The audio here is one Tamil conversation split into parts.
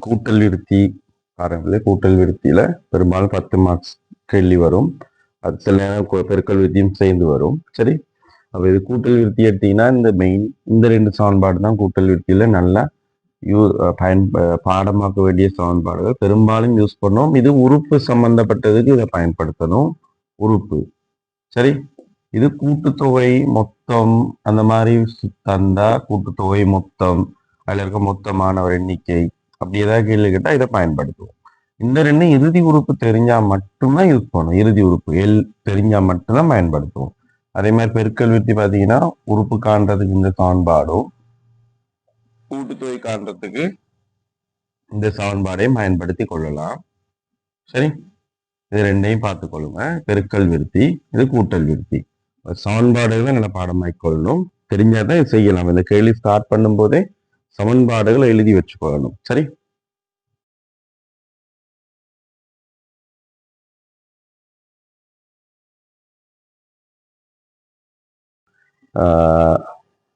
கூட்டல் விருத்தி பாருங்களே, கூட்டல் விருத்தியில பெரும்பாலும் 10 மார்க்ஸ் கேள்வி வரும். அது சில நேரம் பெருக்கல் விருத்தியும் சேர்ந்து வரும். சரி, அப்ப இது கூட்டல் விருத்தி எடுத்தீங்கன்னா இந்த 2 சமன்பாடு தான் கூட்டல் விருத்தியில நல்லா பாடமாக்க வேண்டிய சமன்பாடுகள். பெரும்பாலும் யூஸ் பண்ணோம். இது உறுப்பு சம்பந்தப்பட்டதுக்கு இதை பயன்படுத்தணும். உறுப்பு. சரி, இது கூட்டுத்தொகை மொத்தம் அந்த மாதிரி தந்தா கூட்டுத்தொகை மொத்தம் அதுல இருக்க மொத்தமானவர் எண்ணிக்கை அப்படி ஏதாவது கேள்வி கேட்டா இதை பயன்படுத்துவோம். இந்த ரெண்டும் இறுதி உறுப்பு தெரிஞ்சா மட்டும்தான் யூஸ் பண்ணும். இறுதி உறுப்பு எல் தெரிஞ்சா மட்டும்தான் பயன்படுத்துவோம். அதே மாதிரி பெருக்கல் விருத்தி பாத்தீங்கன்னா உறுப்பு காண்றதுக்கு இந்த சமன்பாடும், கூட்டுத்தொகை காண்றதுக்கு இந்த சமன்பாடையும் பயன்படுத்தி கொள்ளலாம். சரி, இது ரெண்டையும் பார்த்துக் கொள்ளுங்க. பெருக்கல் விருத்தி, இது கூட்டல் விருத்தி. சமன்பாடுகளை நல்ல பாடமாக்கி கொள்ளணும். தெரிஞ்சாதான் இது செய்யலாம். இந்த கேள்வி ஸ்டார்ட் பண்ணும் போதே சமன்பாடுகளை எழுதி வச்சுக்கொள்ளணும். சரி,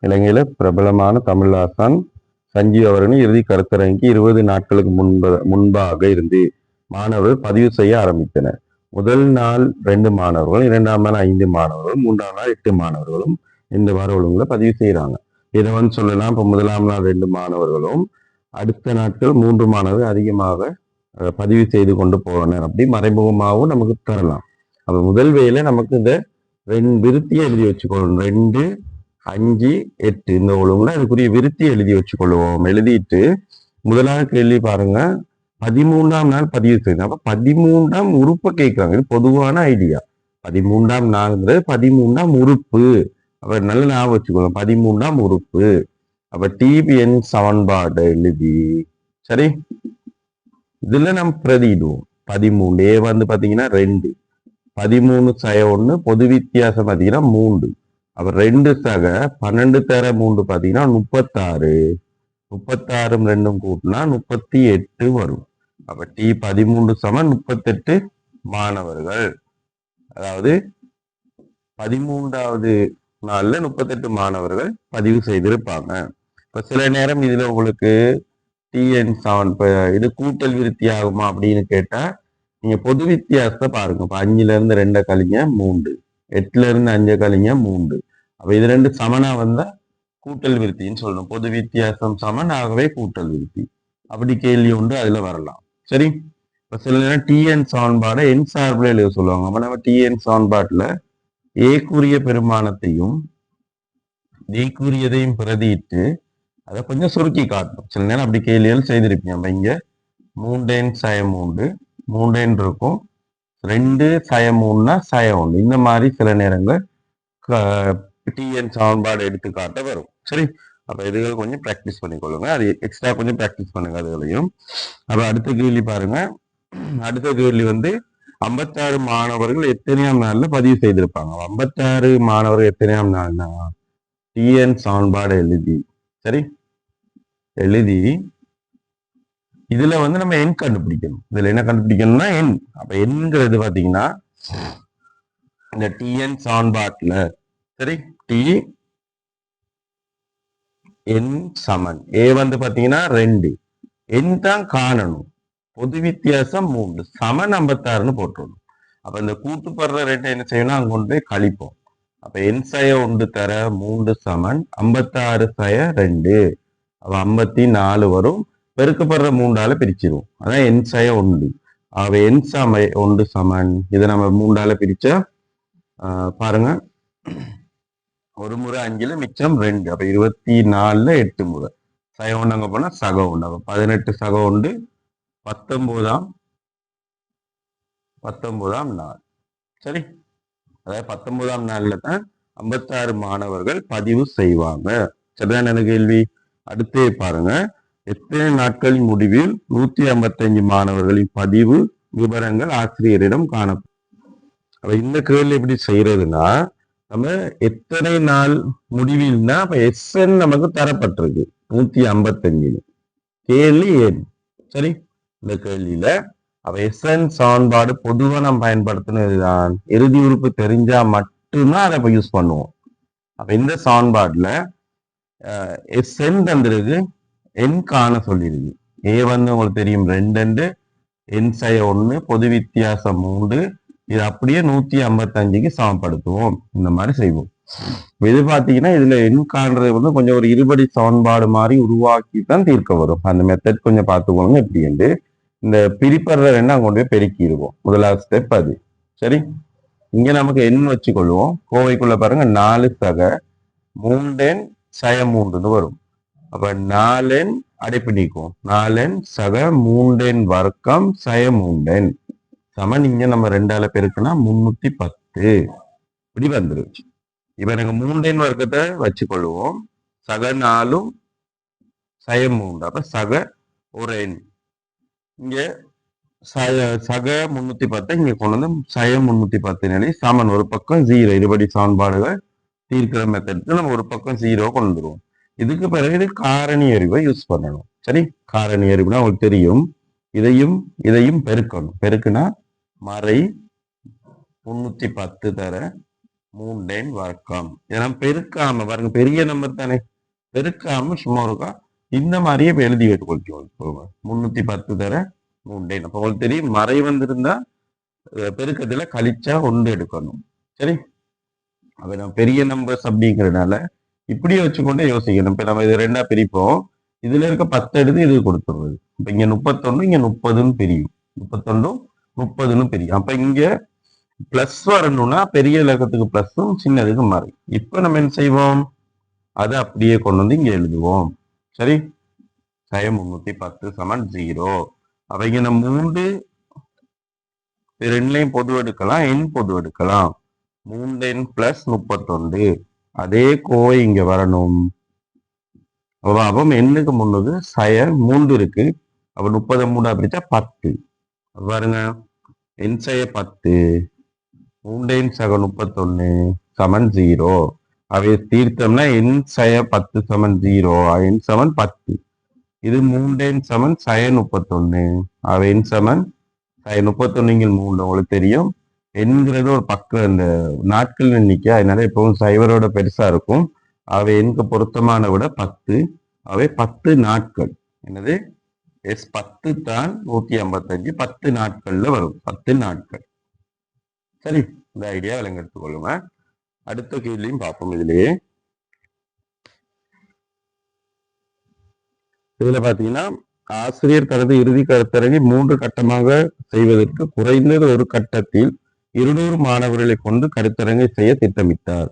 இலங்கையில பிரபலமான தமிழாசான் சஞ்சீவ் அவர்களின் இறுதி கருத்தரங்கி 20 நாட்களுக்கு முன்பாக இருந்து மாணவர்கள் பதிவு செய்ய ஆரம்பித்தனர். முதல் நாள் 2 மாணவர்கள், 2ஆம் நாள் 5 மாணவர்கள், 3ஆம் நாள் 8 மாணவர்களும் இந்த வார ஒழுங்குல பதிவு செய்யறாங்க. இதை சொல்லலாம். இப்ப முதலாம் நாள் 2 மாணவர்களும் அடுத்த நாட்கள் 3 மாணவர்கள் அதிகமாக பதிவு செய்து கொண்டு போகணும். அப்படி மறைமுகமாகவும் நமக்கு தரலாம். அப்ப முதல் வேலை நமக்கு இந்த விருத்தியை எழுதி வச்சுக்கொள்ளணும். 2, 5, 8 இந்த ஒழுங்குல அதுக்குரிய விருத்தியை எழுதி வச்சுக்கொள்வோம். எழுதிட்டு முதலாவது கேள்வி பாருங்க, 13ஆம் நாள் பதிவு செய்யணும். அப்ப 13ஆம் உறுப்பை கேட்கிறாங்க. இது பொதுவான ஐடியா. 13ஆம் நாள்ங்கிறது 13ஆம் உறுப்பு. அப்ப நல்ல ஞாபகம் வச்சுக்கணும். 13ஆம் உறுப்பு. அப்ப டிபிஎன் சமன்பாடு எழுதி, சரி, இதுல நம்ம பிரதிடுவோம். 13 ஏ பாத்தீங்கன்னா 2, 13 சய 1, பொது வித்தியாசம் பாத்தீங்கன்னா 3. அப்ப 2 சக 12 தர 3 பாத்தீங்கன்னா 36. 36 2 கூட்டினா 38 வரும். அப்ப டி 13 சமம் 38 மாணவர்கள். அதாவது 13வது நாள்ல 38 மாணவர்கள் பதிவு செய்திருப்பாங்க. இப்ப சில நேரம் இதுல உங்களுக்கு டிஎன் 7 இது கூட்டல் விருத்தி ஆகுமா அப்படின்னு கேட்டா நீங்க பொது வித்தியாசத்தை பாருங்க. இப்ப 5ல இருந்து 2 கழிங்க 3, 8ல இருந்து 5 கழிங்க 3. அப்ப இது 2 சமனா வந்தா கூட்டல் விருத்தின்னு சொல்லணும். பொது வித்தியாசம் சமன், ஆகவே கூட்டல் விருத்தி. அப்படி கேள்வி உண்டு, அதுல வரலாம். சரி, இப்ப சில நேரம் டிஎன் சமன்பாடை என் சார்பில் எழுத சொல்லுவாங்க. அப்ப நம்ம டிஎன் சமன்பாட்டுல ஏக்குரிய பெருமானத்தையும் டீக்குரியதையும் பிரதிட்டு அதை கொஞ்சம் சுருக்கி காட்டணும். சில நேரம் அப்படி கேள்விகள் செய்திருப்பீங்க. நம்ம இங்க 3n சய 3, 3n இருக்கும், 2 சய 3னா சய 1. இந்த மாதிரி சில நேரங்கள் டிஎன் சமன்பாடு எடுத்துக்காட்ட வரும். சரி, அப்ப இதுகள் கொஞ்சம் பிராக்டிஸ் பண்ணிக்கொள்ளுங்க. அது எக்ஸ்ட்ரா கொஞ்சம் பிராக்டிஸ் பண்ணுங்க அதுகளையும். அப்ப அடுத்த கேள்வி பாருங்க. அடுத்த கேள்வி 56 மாணவர்கள் எத்தனையாம் நாள்ல பதிவு செய்திருப்பாங்க. 56 மாணவர்கள் எத்தனையாம் நாள்னா டிஎன் சமன்பாடு எழுதி, சரி, எழுதி இதுல நம்ம எண் கண்டுபிடிக்கணும். இதுல என்ன கண்டுபிடிக்கணும்னா எண். அப்ப எண்ங்கிறது பாத்தீங்கன்னா இந்த டிஎன் சமன்பாட்டுல, சரி, டி என் சமன் ஏ பாத்தீங்கன்னா 2, எண் தான் காணணும். பொது வித்தியாசம் 3 சமன் 56ன்னு போட்டுடணும். அப்ப இந்த கூட்டுப்படுற ரெண்டு என்ன செய்யணும், அங்க கொண்டு போய் கழிப்போம். அப்ப என் சய 1 தர 3 சமன் 56 சய 2. அப்ப 54 வரும். பெருக்கப்படுற 3ஆல பிரிச்சிருவோம். அதான் என் சய 1. அவ என் சம 1 சமன், இதை நம்ம 3ஆல பிரிச்சா பாருங்க, ஒரு முறை 5ல மிச்சம் 2. அப்ப 24ல 8 முறை சய 1 அங்க போனா சக 1. அப்ப 18 சக 1 19ஆம் நாள். சரி, அதாவது 19ஆம் நாள்ல தான் 56 மாணவர்கள் பதிவு செய்வாங்க. சரிதான் என்ன கேள்வி. அடுத்தே பாருங்க, எத்தனை நாட்களின் முடிவில் 155 மாணவர்களின் பதிவு விவரங்கள் ஆசிரியரிடம் காணப்படும். அப்ப இந்த கேள்வி எப்படி செய்யறதுன்னா, நம்ம எத்தனை நாள் முடிவில்னா அப்ப எஸ்என் நமக்கு தரப்பட்டிருக்கு 155. கேள்வி ஏன். சரி, இந்த கேள்வியில அப்ப எஸ்என் சமன்பாடு பொதுவா நம்ம பயன்படுத்தினதுதான். இறுதி உறுப்பு தெரிஞ்சா மட்டும்தான் அதை யூஸ் பண்ணுவோம். அப்ப இந்த சமன்பாடுல எஸ்என் தந்திருக்கு, என் காண சொல்லிருக்கு. ஏ வந்து உங்களுக்கு தெரியும் 2 என் சய 1 பொது வித்தியாசம் 3 இது அப்படியே 155க்கு சமப்படுத்துவோம். இந்த மாதிரி செய்வோம். இது பாத்தீங்கன்னா இதுல எண் காண்றது வந்து கொஞ்சம் ஒரு இருபடி சமன்பாடு மாதிரி உருவாக்கி தான் தீர்க்க வரும். அந்த மெத்தட் கொஞ்சம் பார்த்துக்கோங்க எப்படி என்று. இந்த பிரிப்படுற ரெண்டு கொண்டு போய் பெருக்கிடுவோம். முதலாவது ஸ்டெப் அது. சரி, இங்க நமக்கு எண் வச்சுக்கொள்வோம். கோவைக்குள்ள பாருங்க 4 சக 3 சய 3 வரும். அப்ப 4 அடைப்பு நீக்கும். 4 சக 3 வர்க்கம் சய 3 சமன் இங்க நம்ம 2ஆல பெருக்குனா 310 இப்படி வந்துருச்சு. இப்ப எனக்கு 3 வர்க்கத்தை வச்சுக்கொள்வோம். சக 4 சய 3 அப்ப சக ஒரு எண் இங்க சக 310 இங்க கொண்டு வந்து சய 310 நிலை சமன் ஒரு பக்கம் 0 இருபடி சமன்பாடுகள் தீர்க்கிற மெத்தடுக்கு நம்ம ஒரு பக்கம் 0 கொண்டு வந்துருவோம். இதுக்கு பிறகு இது காரணி அறிவை யூஸ் பண்ணணும். சரி, காரணி அறிவுனா உங்களுக்கு தெரியும். இதையும் பெருக்கணும். பெருக்குனா மறை 310 தர 3 வர்க்கம். ஏன்னா பெருக்காம பாருங்க, பெரிய நம்பர் தானே, பெருக்காம சும்மா இருக்கா இந்த மாதிரியே எழுதி வைத்துக்கொள்வோம். 310 தர 3. அப்ப உங்களுக்கு தெரியும் மறை வந்திருந்தா பெருக்கத்துல கழிச்சா 1 எடுக்கணும். சரி, அப்ப நம்ம பெரிய நம்பர்ஸ் அப்படிங்கிறதுனால இப்படியே வச்சுக்கொண்டே யோசிக்கணும். இப்ப நம்ம இது 2ஆ பிரிப்போம். இதுல இருக்க 10 எடுத்து இது கொடுத்துருவது. இப்ப இங்க 31 இங்க 30ன்னு பிரியும். 31 30ன்னு பிரியும். அப்ப இங்க பிளஸ் வரணும்னா பெரிய இலக்கத்துக்கு பிளஸும் சின்னதுக்கு மாறி. இப்ப நம்ம என்ன செய்வோம், அதை அப்படியே கொண்டு வந்து இங்க எழுதுவோம். சரி, சய 310 சமன் 0. அப்ப இங்க நம்ம 3 2லையும் பொது எடுக்கலாம், எண் பொது எடுக்கலாம். 3n plus 31. அதே கோவை இங்க வரணும். அப்ப எண்ணுக்கு முன்னது சய 3 இருக்கு. அப்ப 30 3 பிரிச்சா 10 பாருங்க. என் சய 10 3n சக 31 சமன் 0. அவை தீர்த்தம்னா என் சய 10 சமன் 0, என் சமன் 10. இது 3n சமன் சய 31. அவை என் சமன் சய 31 3 உங்களுக்கு தெரியும். என்கிறது ஒரு பக்கம் இந்த நாட்கள் எண்ணிக்கை, அதனால எப்பவும் சைவரோட பெருசா இருக்கும். அவை எண்ணுக்கு பொருத்தமான விட 10. அவை 10 நாட்கள். என்னது S10 தான் 155 10 நாட்கள்ல வரும். 10 நாட்கள். சரி, இந்த ஐடியா விளங்க எடுத்துக்கொள்ளுங்க. அடுத்த கேள்வியும் பார்ப்போம். இதுல பாத்தீங்கன்னா ஆசிரியர் தனது இறுதி கருத்தரங்கை 3 கட்டமாக செய்வதற்கு குறைந்தது ஒரு கட்டத்தில் 200 மாணவர்களை கொண்டு கருத்தரங்கை செய்ய திட்டமிட்டார்.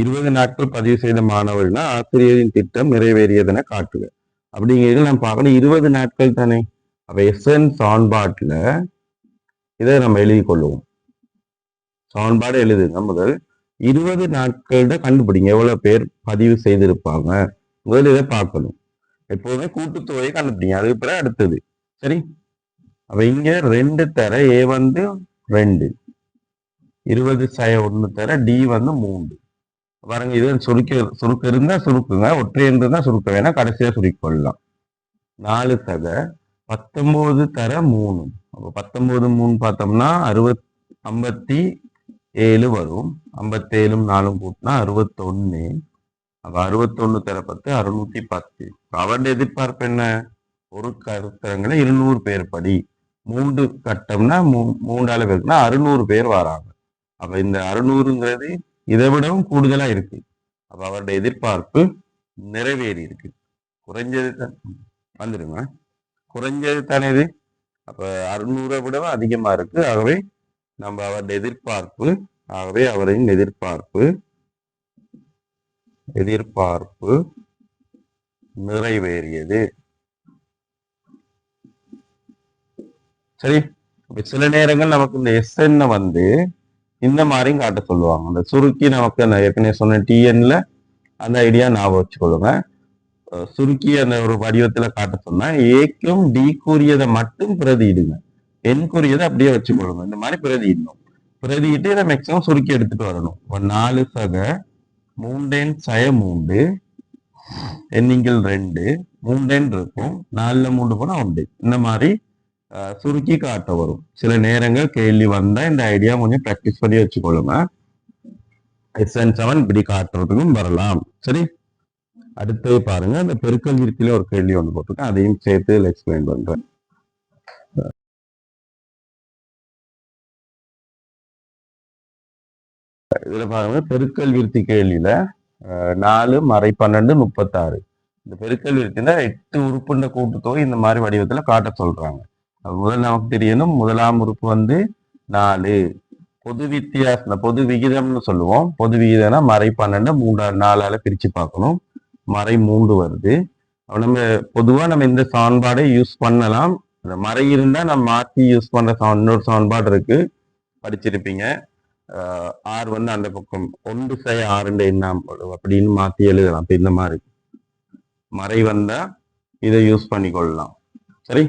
20 நாட்கள் பதிவு செய்த மாணவர்கள்னா ஆசிரியரின் திட்டம் நிறைவேறியதென காட்டுக. அப்படிங்கிறது நம்ம பார்க்கணும். 20 நாட்கள் தானே. அப்ப எஸ்என் சமன்பாட்டுல இதை நம்ம எழுதி கொள்ளுவோம். சமன்பாடு எழுதுங்க. முதல் 20 நாட்கள்ட கண்டுபிடிங்க எவ்வளவு பேர் பதிவு செய்திருப்பாங்க. முதல் இதை பார்க்கணும். எப்போதுமே கூட்டுத்தொகையை கண்டுபிடிங்க, அதுக்கு பிறகு அடுத்தது. சரி, அப்ப இங்க 2 தர ஏ வந்து 2, 20 சய 1 தர டி வந்து 3. பாருங்க, இது சுருக்க இருந்தா சுருக்குங்க, ஒற்றை இருந்தா சுருக்க வேணா, கடைசியா சுருக்கிக்கொள்ளலாம். 4 சக 19 தர 3. அப்ப 19 3 பார்த்தோம்னா 57 வரும். 57 4 கூட்டினா 61. அப்ப 61 தர 10 610. அவருடைய எதிர்பார்ப்பு என்ன, ஒரு கருத்தரங்களை 200 பேர் படி 3 கட்டம்னா 3ஆல பேருக்குன்னா 600 பேர் வராங்க. அப்ப இந்த 600ங்கிறது இதை விடவும் கூடுதலா இருக்கு. அப்ப அவருடைய எதிர்பார்ப்பு நிறைவேறி இருக்கு. குறைஞ்சது வந்துருங்க, குறைஞ்சது தானே இது. அப்ப 600 விடவும் அதிகமா இருக்கு. ஆகவே நம்ம அவருடைய எதிர்பார்ப்பு, ஆகவே அவரின் எதிர்பார்ப்பு நிறைவேறியது. சரி, சில நேரங்கள் நமக்கு இந்த எஸ்என் வந்து இந்த மாதிரியும் காட்ட சொல்லுவாங்க. அந்த சுருக்கி நமக்கு அந்த ஏற்கனவே சொன்ன டிஎன்ல அந்த ஐடியா ஞாபகம் வச்சுக்கொள்ளுங்க. சுருக்கி அந்த ஒரு வடிவத்துல காட்ட சொன்னா ஏக்கும் டி கூறியதை மட்டும் பிரதியிடுங்க, என் கூறியதை அப்படியே வச்சுக்கொள்ளுங்க. இந்த மாதிரி பிரதியிடணும். பிரதியிட்டு இதை மேக்சிமம் சுருக்கி எடுத்துட்டு வரணும். 4 சக 3 சய 3 எண்ணிங்கள் 2 3 இருக்கும். 4ல 3 போனா 1. இந்த மாதிரி சுருக்கி காட்ட வரும். சில நேரங்கள் கேள்வி வந்தா இந்த ஐடியா கொஞ்சம் பிராக்டிஸ் பண்ணி வச்சுக்கொள்ளுங்க. SN7 இப்படி காட்டுறதுக்கும் வரலாம். சரி, அடுத்தது பாருங்க, அந்த பெருக்கல் விருத்தியில ஒரு கேள்வி ஒன்று போட்டிருக்கேன், அதையும் சேர்த்து எக்ஸ்பிளைன் பண்றேன். இதுல பாருங்க, பெருக்கல் விருத்தி கேள்வியில 4 மறை 12 36. இந்த பெருக்கல் விருத்தினா 8 உறுப்புண்ட கூட்டுத்தொகை இந்த மாதிரி வடிவத்துல காட்ட சொல்றாங்க. முதல் நமக்கு தெரியணும், முதலாம் உறுப்பு வந்து 4. பொது வித்தியாசம், பொது விகிதம்னு சொல்லுவோம். பொது விகிதம்னா மறை 12 4ஆல பிரிச்சு பார்க்கணும். மறை 3 வருது. நம்ம பொதுவா நம்ம இந்த சமன்பாடை யூஸ் பண்ணலாம். மறை இருந்தா நம்ம மாத்தி யூஸ் பண்ற இன்னொரு சமன்பாடு இருக்கு, படிச்சிருப்பீங்க. ஆர் வந்து அந்த பக்கம் 1/6 என்ன அப்படின்னு மாத்தி எழுதலாம். இப்ப இந்த மாதிரி மறை வந்தா இதை யூஸ் பண்ணிக்கொள்ளலாம். சரி,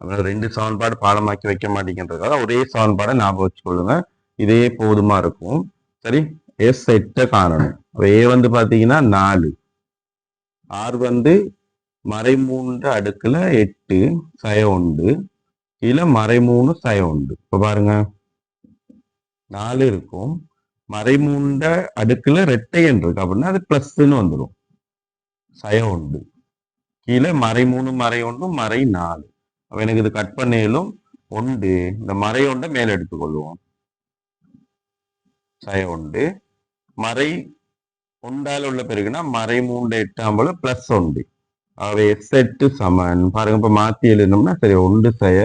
அப்புறம் 2 சமன்பாடு பாடமாக்கி வைக்க மாட்டேங்கிறதுக்காக ஒரே சமன்பாடை ஞாபகம் வச்சுக்கொள்ளுங்க, இதே போதுமா இருக்கும். சரி, எஸ் 8 காணணும். ஏ வந்து பாத்தீங்கன்னா 4, ஆர் வந்து மறை 3 அடுக்குல 8 சய 1, கீழே மறை 3 சய 1. இப்ப பாருங்க, 4 இருக்கும், மறை 3 அடுக்குல ரெட்டை என்று இருக்கு அப்படின்னா அது பிளஸ்ன்னு வந்துடும், சய 1. கீழே மறை 3 மறை 1 மறை 4. அப்ப எனக்கு இது கட் பண்ணேலும் 1, இந்த மறை 1 மேல எடுத்துக்கொள்வோம், சய 1. மறை 1ஆல உள்ள பெருக்குன்னா மறை 3 8 பிளஸ் 1. அவை எஸ் 8 சமன் பாருங்க. இப்ப மாத்தி எழுதணும்னா சரி, 1 சய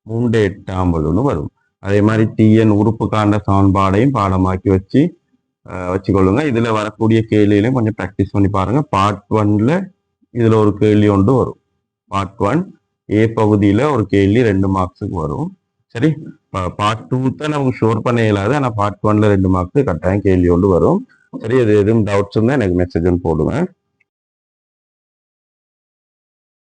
3 8 வரும். அதே மாதிரி டிஎன் உறுப்பு காண்ட சமன்பாடையும் பாடமாக்கி வச்சுக்கொள்ளுங்க. இதுல வரக்கூடிய கேள்வியிலையும் கொஞ்சம் ப்ராக்டிஸ் பண்ணி பாருங்க. பார்ட் 1ல இதுல ஒரு கேள்வி ஒன்று வரும். பார்ட் 1 ஏ பகுதியில ஒரு கேள்வி 2 மார்க்ஸுக்கு வரும். சரி, பார்ட் 2 தான் நமக்கு ஷோர் பண்ண இயலாது, ஆனா பார்ட் 1ல 2 மார்க்ஸ் கட்டாயம் கேள்வி ஒன்று வரும். சரி, அது எதுவும் டவுட்ஸ் இருந்தா எனக்கு மெசேஜ் போடுவேன்.